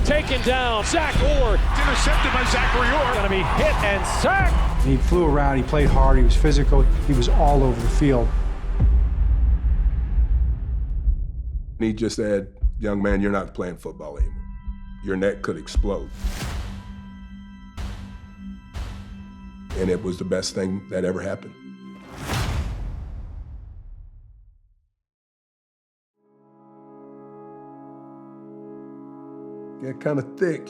taken down. Zach Orr. Intercepted by Zachary Orr. Going to be hit and sacked. He flew around, he played hard, he was physical, he was all over the field. He just said, young man, you're not playing football anymore. Your neck could explode. And it was the best thing that ever happened. Got kind of thick.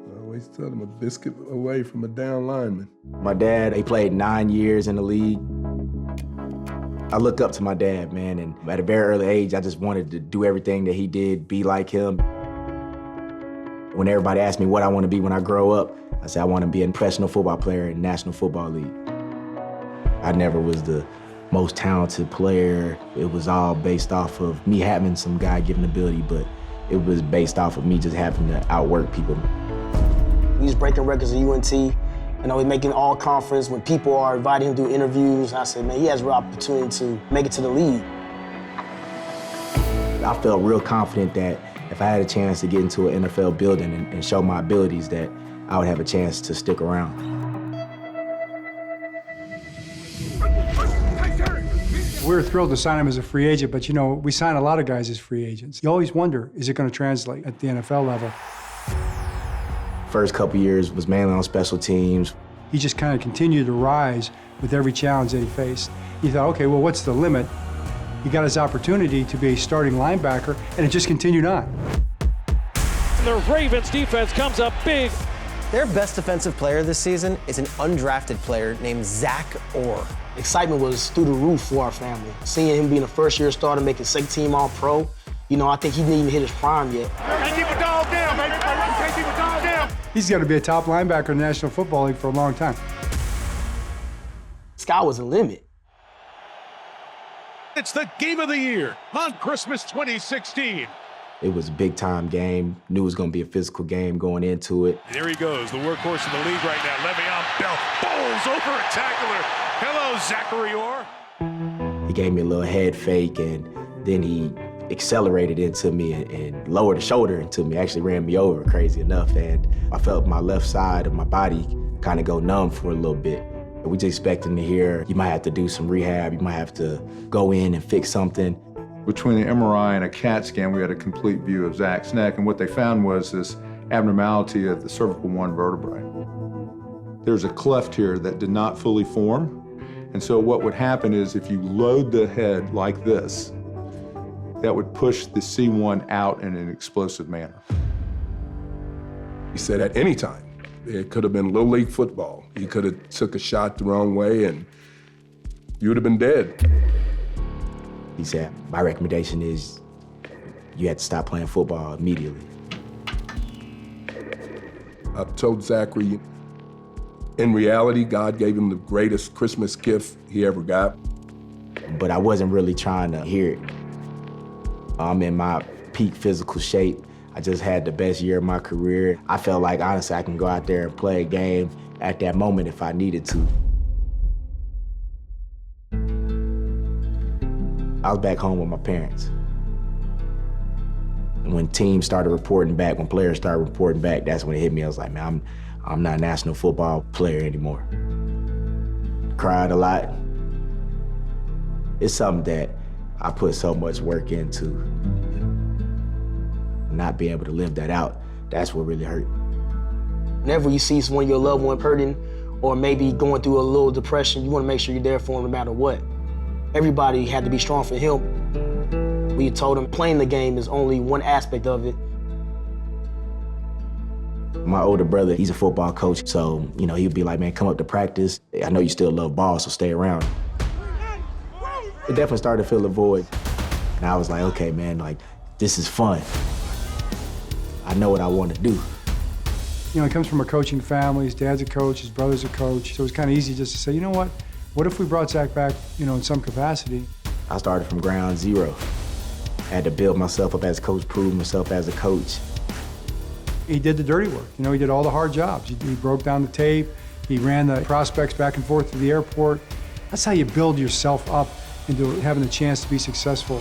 I always tell them a biscuit away from a down lineman. My dad, he played 9 years in the league. I looked up to my dad, man, and at a very early age, I just wanted to do everything that he did, be like him. When everybody asked me what I want to be when I grow up, I said I want to be a professional football player in the National Football League. I never was the most talented player. It was all based off of me having some God-given ability, but it was based off of me just having to outwork people. He's breaking records at UNT. You know, he's making all conference. When people are inviting him to do interviews, I said, man, he has a real opportunity to make it to the league. I felt real confident that if I had a chance to get into an NFL building and show my abilities, that I would have a chance to stick around. We're thrilled to sign him as a free agent, but you know, we sign a lot of guys as free agents. You always wonder, is it going to translate at the NFL level? First couple years was mainly on special teams. He just kind of continued to rise with every challenge that he faced. He thought, okay, well, what's the limit? He got his opportunity to be a starting linebacker, and it just continued on. And the Ravens defense comes up big. Their best defensive player this season is an undrafted player named Zach Orr. Excitement was through the roof for our family. Seeing him being a first-year starter, making second team All-Pro, you know, I think he didn't even hit his prime yet. Can't keep a dog down, baby. Can't keep a dog down. He's going to be a top linebacker in the National Football League for a long time. Sky was the limit. It's the game of the year on Christmas 2016. It was a big-time game. Knew it was going to be a physical game going into it. And there he goes, the workhorse of the league right now. Le'Veon Bell bowls over a tackler. Hello, Zachary Orr. He gave me a little head fake, and then he accelerated into me and lowered the shoulder into me. Actually ran me over, crazy enough. And I felt my left side of my body kind of go numb for a little bit. We just expecting to hear, you might have to do some rehab, you might have to go in and fix something. Between the MRI and a CAT scan, we had a complete view of Zach's neck, and what they found was this abnormality of the cervical 1 vertebrae. There's a cleft here that did not fully form, and so what would happen is if you load the head like this, that would push the C1 out in an explosive manner. He said at any time, it could have been Little League football. You could have took a shot the wrong way and you would have been dead. He said, my recommendation is you have to stop playing football immediately. I've told Zachary, in reality, God gave him the greatest Christmas gift he ever got. But I wasn't really trying to hear it. I'm in my peak physical shape. I just had the best year of my career. I felt like, honestly, I can go out there and play a game at that moment if I needed to. I was back home with my parents. And when teams started reporting back, when players started reporting back, that's when it hit me. I was like, man, I'm not a national football player anymore. Cried a lot. It's something that I put so much work into. Not being able to live that out, that's what really hurt. Whenever you see one of your loved ones hurting or maybe going through a little depression, you want to make sure you're there for him no matter what. Everybody had to be strong for him. We told him playing the game is only one aspect of it. My older brother, he's a football coach, so, you know, he'd be like, man, come up to practice. I know you still love ball, so stay around. It definitely started to fill a void. And I was like, okay, man, like, this is fun. I know what I want to do. You know, he comes from a coaching family. His dad's a coach, his brother's a coach. So it was kind of easy just to say, you know what if we brought Zach back, you know, in some capacity? I started from ground zero. I had to build myself up as a coach, prove myself as a coach. He did the dirty work. You know, he did all the hard jobs. He broke down the tape. He ran the prospects back and forth to the airport. That's how you build yourself up into having a chance to be successful.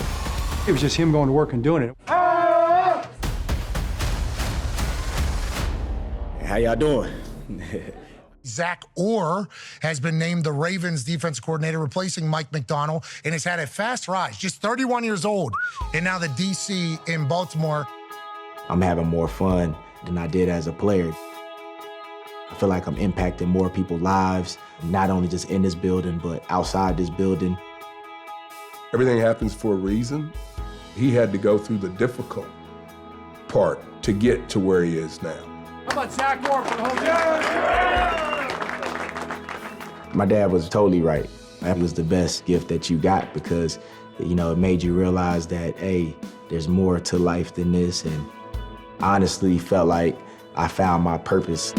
It was just him going to work and doing it. How y'all doing? Zach Orr has been named the Ravens defensive coordinator, replacing Mike McDonald, and has had a fast rise, just 31 years old, and now the DC in Baltimore. I'm having more fun than I did as a player. I feel like I'm impacting more people's lives, not only just in this building, but outside this building. Everything happens for a reason. He had to go through the difficult part to get to where he is now. How about Zach Orr for the whole game? My dad was totally right. That was the best gift that you got because, you know, it made you realize that, hey, there's more to life than this, and honestly felt like I found my purpose.